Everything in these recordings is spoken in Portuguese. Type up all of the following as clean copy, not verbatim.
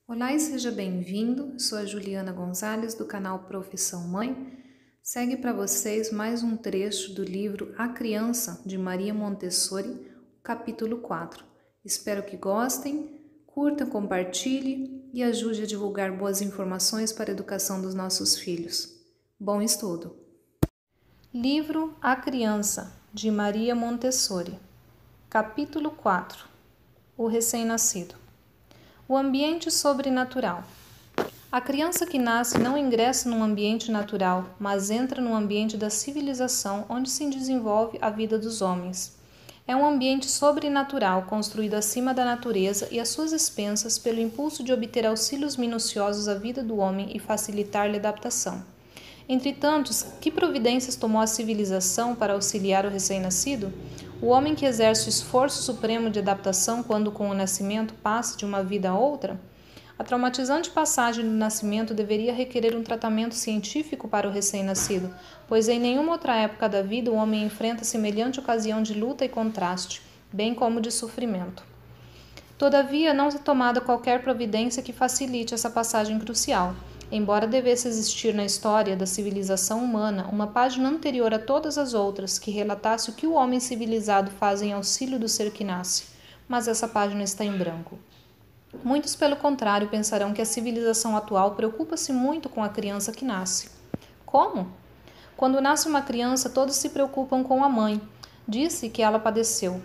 Olá e seja bem-vindo. Sou a Juliana Gonzalez do canal Profissão Mãe. Segue para vocês mais um trecho do livro A Criança de Maria Montessori, capítulo 4. Espero que gostem, curta, compartilhe e ajude a divulgar boas informações para a educação dos nossos filhos. Bom estudo. Livro A Criança de Maria Montessori, capítulo 4. O recém-nascido. O ambiente sobrenatural. A criança que nasce não ingressa num ambiente natural, mas entra no ambiente da civilização onde se desenvolve a vida dos homens. É um ambiente sobrenatural construído acima da natureza e às suas expensas pelo impulso de obter auxílios minuciosos à vida do homem e facilitar-lhe a adaptação. Entretanto, que providências tomou a civilização para auxiliar o recém-nascido? O homem que exerce o esforço supremo de adaptação quando com o nascimento passa de uma vida a outra? A traumatizante passagem do nascimento deveria requerer um tratamento científico para o recém-nascido, pois em nenhuma outra época da vida o homem enfrenta semelhante ocasião de luta e contraste, bem como de sofrimento. Todavia, não é tomada qualquer providência que facilite essa passagem crucial. Embora devesse existir na história da civilização humana uma página anterior a todas as outras que relatasse o que o homem civilizado faz em auxílio do ser que nasce, mas essa página está em branco. Muitos, pelo contrário, pensarão que a civilização atual preocupa-se muito com a criança que nasce. Como? Quando nasce uma criança, todos se preocupam com a mãe. Disse que ela padeceu.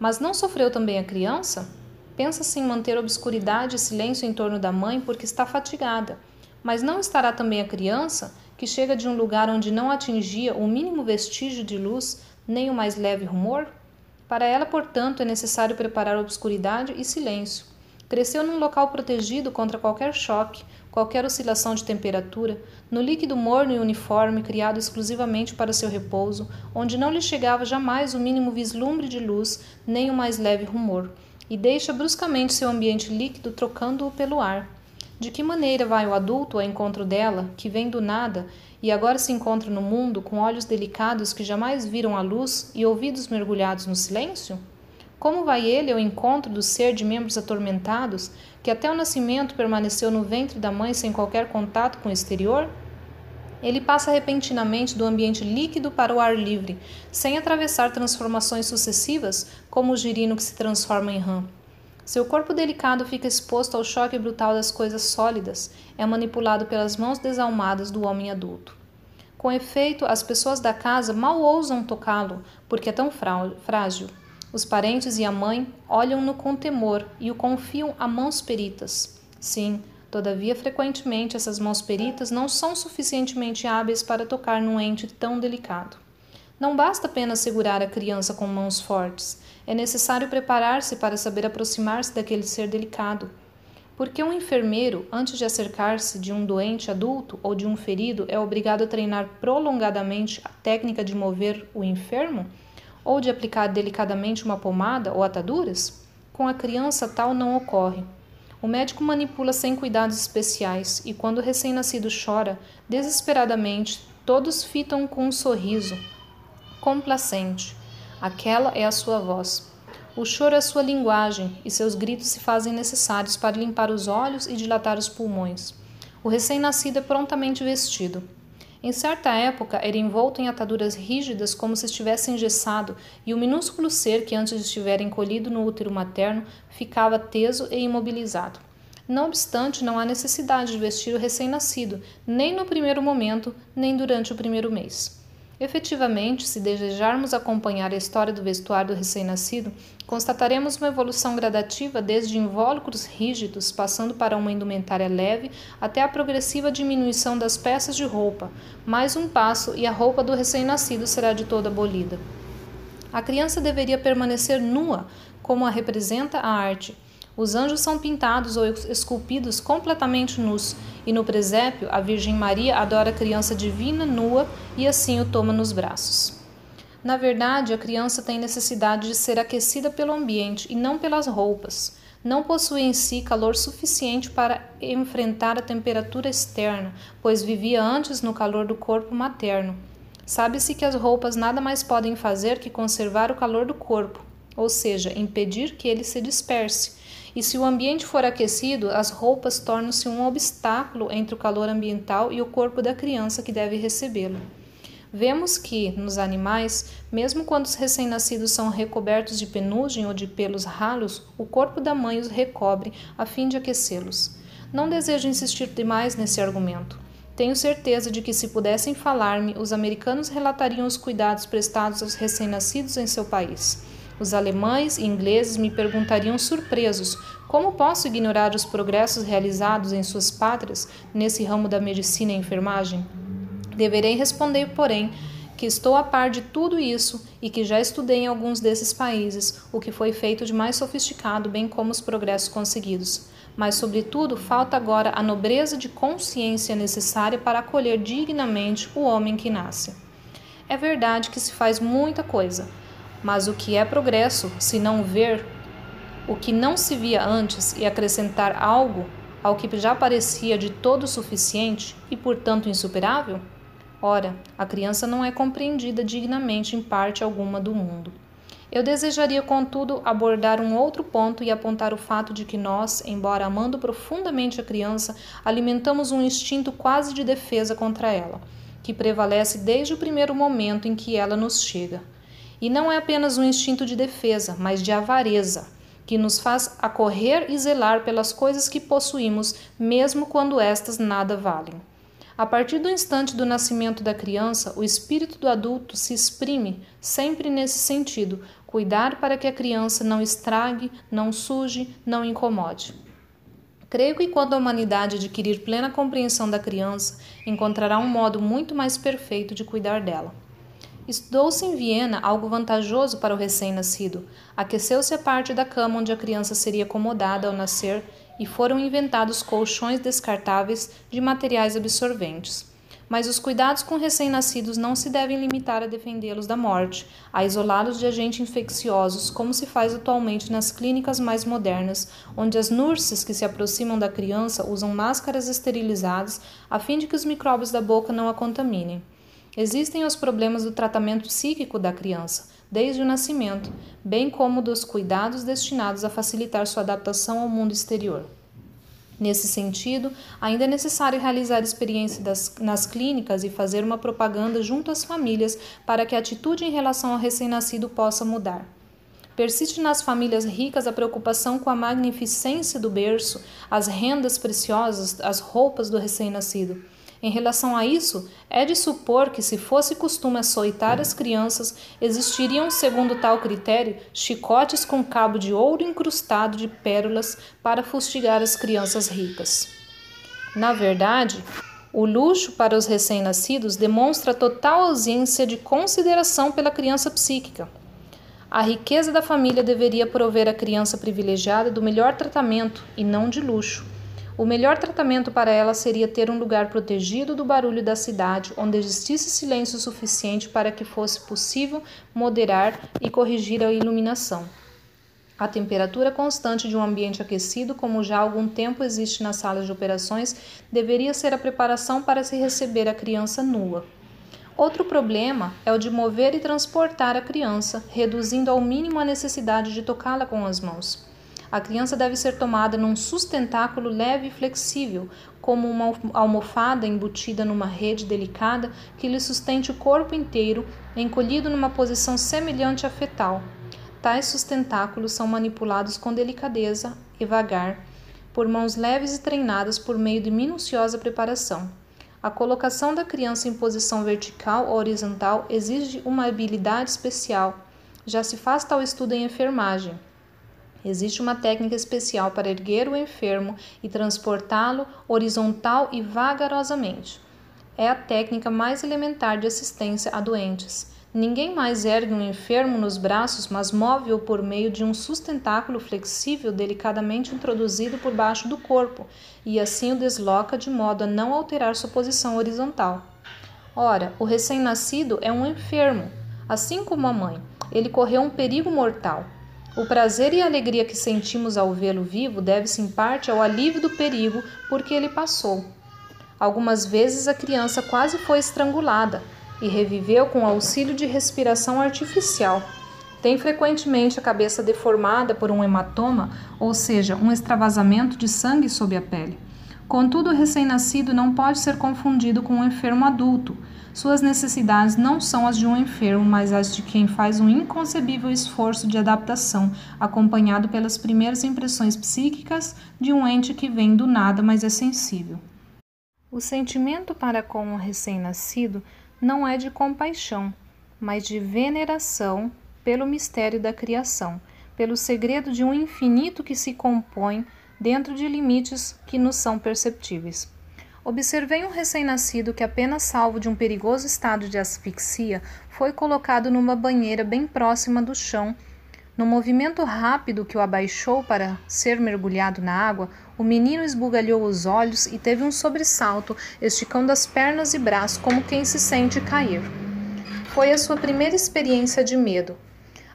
Mas não sofreu também a criança? Pensa-se em manter obscuridade e silêncio em torno da mãe porque está fatigada. Mas não estará também a criança, que chega de um lugar onde não atingia o mínimo vestígio de luz, nem o mais leve rumor? Para ela, portanto, é necessário preparar obscuridade e silêncio. Cresceu num local protegido contra qualquer choque, qualquer oscilação de temperatura, no líquido morno e uniforme criado exclusivamente para seu repouso, onde não lhe chegava jamais o mínimo vislumbre de luz, nem o mais leve rumor, e deixa bruscamente seu ambiente líquido trocando-o pelo ar. De que maneira vai o adulto ao encontro dela, que vem do nada e agora se encontra no mundo com olhos delicados que jamais viram a luz e ouvidos mergulhados no silêncio? Como vai ele ao encontro do ser de membros atormentados, que até o nascimento permaneceu no ventre da mãe sem qualquer contato com o exterior? Ele passa repentinamente do ambiente líquido para o ar livre, sem atravessar transformações sucessivas, como o girino que se transforma em rã. Seu corpo delicado fica exposto ao choque brutal das coisas sólidas, é manipulado pelas mãos desalmadas do homem adulto. Com efeito, as pessoas da casa mal ousam tocá-lo, porque é tão frágil. Os parentes e a mãe olham-no com temor e o confiam a mãos peritas. Sim, todavia, frequentemente essas mãos peritas não são suficientemente hábeis para tocar num ente tão delicado. Não basta apenas segurar a criança com mãos fortes, é necessário preparar-se para saber aproximar-se daquele ser delicado. Porque um enfermeiro, antes de acercar-se de um doente adulto ou de um ferido, é obrigado a treinar prolongadamente a técnica de mover o enfermo? Ou de aplicar delicadamente uma pomada ou ataduras? Com a criança tal não ocorre. O médico manipula sem cuidados especiais e quando o recém-nascido chora, desesperadamente, todos fitam com um sorriso complacente. Aquela é a sua voz. O choro é a sua linguagem e seus gritos se fazem necessários para limpar os olhos e dilatar os pulmões. O recém-nascido é prontamente vestido. Em certa época, era envolto em ataduras rígidas como se estivesse engessado e o minúsculo ser que antes estivera encolhido no útero materno ficava teso e imobilizado. Não obstante, não há necessidade de vestir o recém-nascido, nem no primeiro momento, nem durante o primeiro mês. Efetivamente, se desejarmos acompanhar a história do vestuário do recém-nascido, constataremos uma evolução gradativa desde invólucros rígidos, passando para uma indumentária leve, até a progressiva diminuição das peças de roupa. Mais um passo e a roupa do recém-nascido será de toda abolida. A criança deveria permanecer nua, como a representa a arte. Os anjos são pintados ou esculpidos completamente nus, e no presépio a Virgem Maria adora a criança divina nua e assim o toma nos braços. Na verdade, a criança tem necessidade de ser aquecida pelo ambiente e não pelas roupas. Não possui em si calor suficiente para enfrentar a temperatura externa, pois vivia antes no calor do corpo materno. Sabe-se que as roupas nada mais podem fazer que conservar o calor do corpo, ou seja, impedir que ele se disperse, e se o ambiente for aquecido, as roupas tornam-se um obstáculo entre o calor ambiental e o corpo da criança que deve recebê-lo. Vemos que, nos animais, mesmo quando os recém-nascidos são recobertos de penugem ou de pelos ralos, o corpo da mãe os recobre a fim de aquecê-los. Não desejo insistir demais nesse argumento. Tenho certeza de que, se pudessem falar-me, os americanos relatariam os cuidados prestados aos recém-nascidos em seu país. Os alemães e ingleses me perguntariam surpresos como posso ignorar os progressos realizados em suas pátrias nesse ramo da medicina e enfermagem. Deverei responder, porém, que estou a par de tudo isso e que já estudei em alguns desses países o que foi feito de mais sofisticado, bem como os progressos conseguidos. Mas, sobretudo, falta agora a nobreza de consciência necessária para acolher dignamente o homem que nasce. É verdade que se faz muita coisa, mas o que é progresso, se não ver o que não se via antes e acrescentar algo ao que já parecia de todo suficiente e, portanto, insuperável? Ora, a criança não é compreendida dignamente em parte alguma do mundo. Eu desejaria, contudo, abordar um outro ponto e apontar o fato de que nós, embora amando profundamente a criança, alimentamos um instinto quase de defesa contra ela, que prevalece desde o primeiro momento em que ela nos chega. E não é apenas um instinto de defesa, mas de avareza, que nos faz acorrer e zelar pelas coisas que possuímos, mesmo quando estas nada valem. A partir do instante do nascimento da criança, o espírito do adulto se exprime sempre nesse sentido, cuidar para que a criança não estrague, não suje, não incomode. Creio que quando a humanidade adquirir plena compreensão da criança, encontrará um modo muito mais perfeito de cuidar dela. Estudou-se em Viena algo vantajoso para o recém-nascido. Aqueceu-se a parte da cama onde a criança seria acomodada ao nascer e foram inventados colchões descartáveis de materiais absorventes. Mas os cuidados com recém-nascidos não se devem limitar a defendê-los da morte, a isolá-los de agentes infecciosos, como se faz atualmente nas clínicas mais modernas, onde as nurses que se aproximam da criança usam máscaras esterilizadas a fim de que os micróbios da boca não a contaminem. Existem os problemas do tratamento psíquico da criança, desde o nascimento, bem como dos cuidados destinados a facilitar sua adaptação ao mundo exterior. Nesse sentido, ainda é necessário realizar experiências nas clínicas e fazer uma propaganda junto às famílias para que a atitude em relação ao recém-nascido possa mudar. Persiste nas famílias ricas a preocupação com a magnificência do berço, as rendas preciosas, as roupas do recém-nascido. Em relação a isso, é de supor que, se fosse costume açoitar as crianças, existiriam, segundo tal critério, chicotes com cabo de ouro incrustado de pérolas para fustigar as crianças ricas. Na verdade, o luxo para os recém-nascidos demonstra total ausência de consideração pela criança psíquica. A riqueza da família deveria prover a criança privilegiada do melhor tratamento e não de luxo. O melhor tratamento para ela seria ter um lugar protegido do barulho da cidade, onde existisse silêncio suficiente para que fosse possível moderar e corrigir a iluminação. A temperatura constante de um ambiente aquecido, como já há algum tempo existe nas salas de operações, deveria ser a preparação para se receber a criança nua. Outro problema é o de mover e transportar a criança, reduzindo ao mínimo a necessidade de tocá-la com as mãos. A criança deve ser tomada num sustentáculo leve e flexível, como uma almofada embutida numa rede delicada que lhe sustente o corpo inteiro, encolhido numa posição semelhante à fetal. Tais sustentáculos são manipulados com delicadeza e vagar, por mãos leves e treinadas por meio de minuciosa preparação. A colocação da criança em posição vertical ou horizontal exige uma habilidade especial. Já se faz tal estudo em enfermagem. Existe uma técnica especial para erguer o enfermo e transportá-lo horizontal e vagarosamente. É a técnica mais elementar de assistência a doentes. Ninguém mais ergue um enfermo nos braços, mas move-o por meio de um sustentáculo flexível delicadamente introduzido por baixo do corpo, e assim o desloca de modo a não alterar sua posição horizontal. Ora, o recém-nascido é um enfermo, assim como a mãe. Ele correu um perigo mortal. O prazer e a alegria que sentimos ao vê-lo vivo deve-se em parte ao alívio do perigo porque ele passou. Algumas vezes a criança quase foi estrangulada e reviveu com auxílio de respiração artificial. Tem frequentemente a cabeça deformada por um hematoma, ou seja, um extravasamento de sangue sob a pele. Contudo, o recém-nascido não pode ser confundido com um enfermo adulto. Suas necessidades não são as de um enfermo, mas as de quem faz um inconcebível esforço de adaptação, acompanhado pelas primeiras impressões psíquicas de um ente que vem do nada, mas é sensível. O sentimento para com o recém-nascido não é de compaixão, mas de veneração pelo mistério da criação, pelo segredo de um infinito que se compõe dentro de limites que nos são perceptíveis. Observei um recém-nascido que, apenas salvo de um perigoso estado de asfixia, foi colocado numa banheira bem próxima do chão. No movimento rápido que o abaixou para ser mergulhado na água, o menino esbugalhou os olhos e teve um sobressalto, esticando as pernas e braços como quem se sente cair. Foi a sua primeira experiência de medo.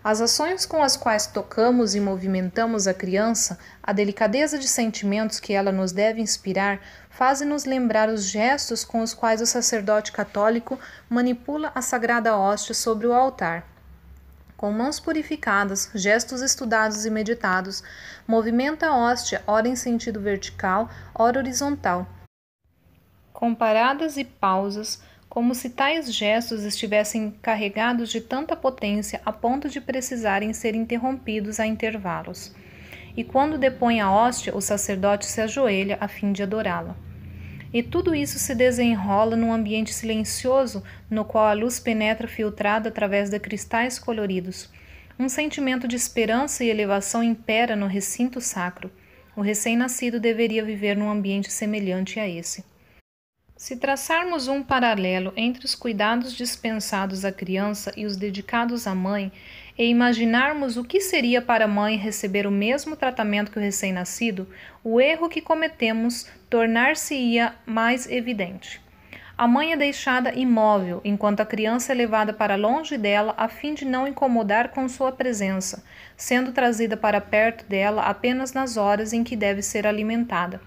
As ações com as quais tocamos e movimentamos a criança, a delicadeza de sentimentos que ela nos deve inspirar, fazem-nos lembrar os gestos com os quais o sacerdote católico manipula a sagrada hóstia sobre o altar. Com mãos purificadas, gestos estudados e meditados, movimenta a hóstia, ora em sentido vertical, ora horizontal, com paradas e pausas, como se tais gestos estivessem carregados de tanta potência a ponto de precisarem ser interrompidos a intervalos. E quando depõe a hóstia, o sacerdote se ajoelha a fim de adorá-la. E tudo isso se desenrola num ambiente silencioso no qual a luz penetra filtrada através de cristais coloridos. Um sentimento de esperança e elevação impera no recinto sacro. O recém-nascido deveria viver num ambiente semelhante a esse. Se traçarmos um paralelo entre os cuidados dispensados à criança e os dedicados à mãe, e imaginarmos o que seria para a mãe receber o mesmo tratamento que o recém-nascido, o erro que cometemos tornar-se-ia mais evidente. A mãe é deixada imóvel, enquanto a criança é levada para longe dela a fim de não incomodar com sua presença, sendo trazida para perto dela apenas nas horas em que deve ser alimentada.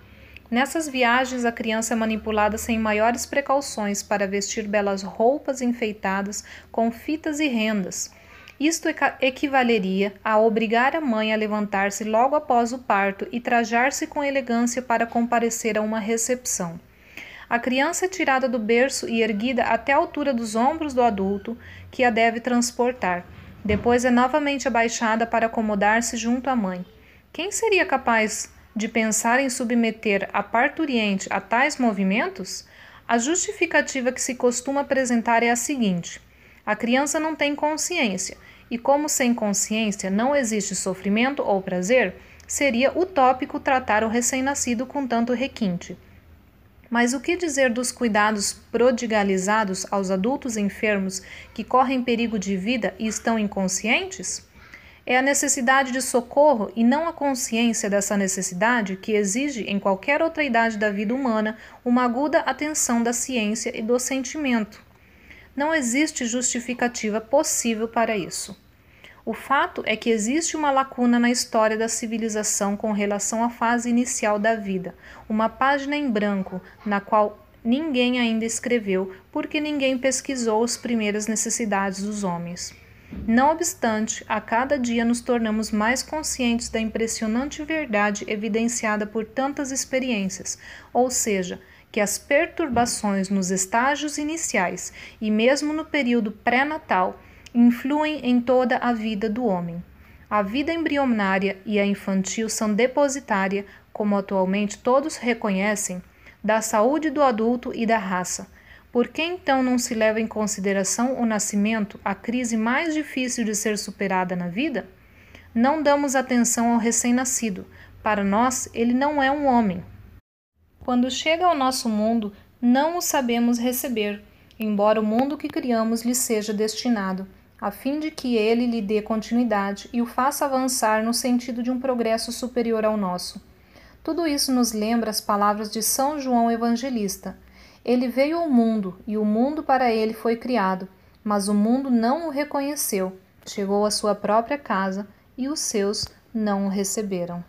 Nessas viagens, a criança é manipulada sem maiores precauções para vestir belas roupas enfeitadas com fitas e rendas. Isto equivaleria a obrigar a mãe a levantar-se logo após o parto e trajar-se com elegância para comparecer a uma recepção. A criança é tirada do berço e erguida até a altura dos ombros do adulto, que a deve transportar. Depois é novamente abaixada para acomodar-se junto à mãe. Quem seria capaz de pensar em submeter a parturiente a tais movimentos? A justificativa que se costuma apresentar é a seguinte: a criança não tem consciência, e como sem consciência não existe sofrimento ou prazer, seria utópico tratar o recém-nascido com tanto requinte. Mas o que dizer dos cuidados prodigalizados aos adultos enfermos que correm perigo de vida e estão inconscientes? É a necessidade de socorro e não a consciência dessa necessidade que exige, em qualquer outra idade da vida humana, uma aguda atenção da ciência e do sentimento. Não existe justificativa possível para isso. O fato é que existe uma lacuna na história da civilização com relação à fase inicial da vida, uma página em branco na qual ninguém ainda escreveu, porque ninguém pesquisou as primeiras necessidades dos homens. Não obstante, a cada dia nos tornamos mais conscientes da impressionante verdade evidenciada por tantas experiências, ou seja, que as perturbações nos estágios iniciais e mesmo no período pré-natal influem em toda a vida do homem. A vida embrionária e a infantil são depositária, como atualmente todos reconhecem, da saúde do adulto e da raça. Por que então não se leva em consideração o nascimento, a crise mais difícil de ser superada na vida? Não damos atenção ao recém-nascido. Para nós, ele não é um homem. Quando chega ao nosso mundo, não o sabemos receber, embora o mundo que criamos lhe seja destinado, a fim de que ele lhe dê continuidade e o faça avançar no sentido de um progresso superior ao nosso. Tudo isso nos lembra as palavras de São João Evangelista. Ele veio ao mundo, e o mundo para ele foi criado, mas o mundo não o reconheceu. Chegou à sua própria casa, e os seus não o receberam.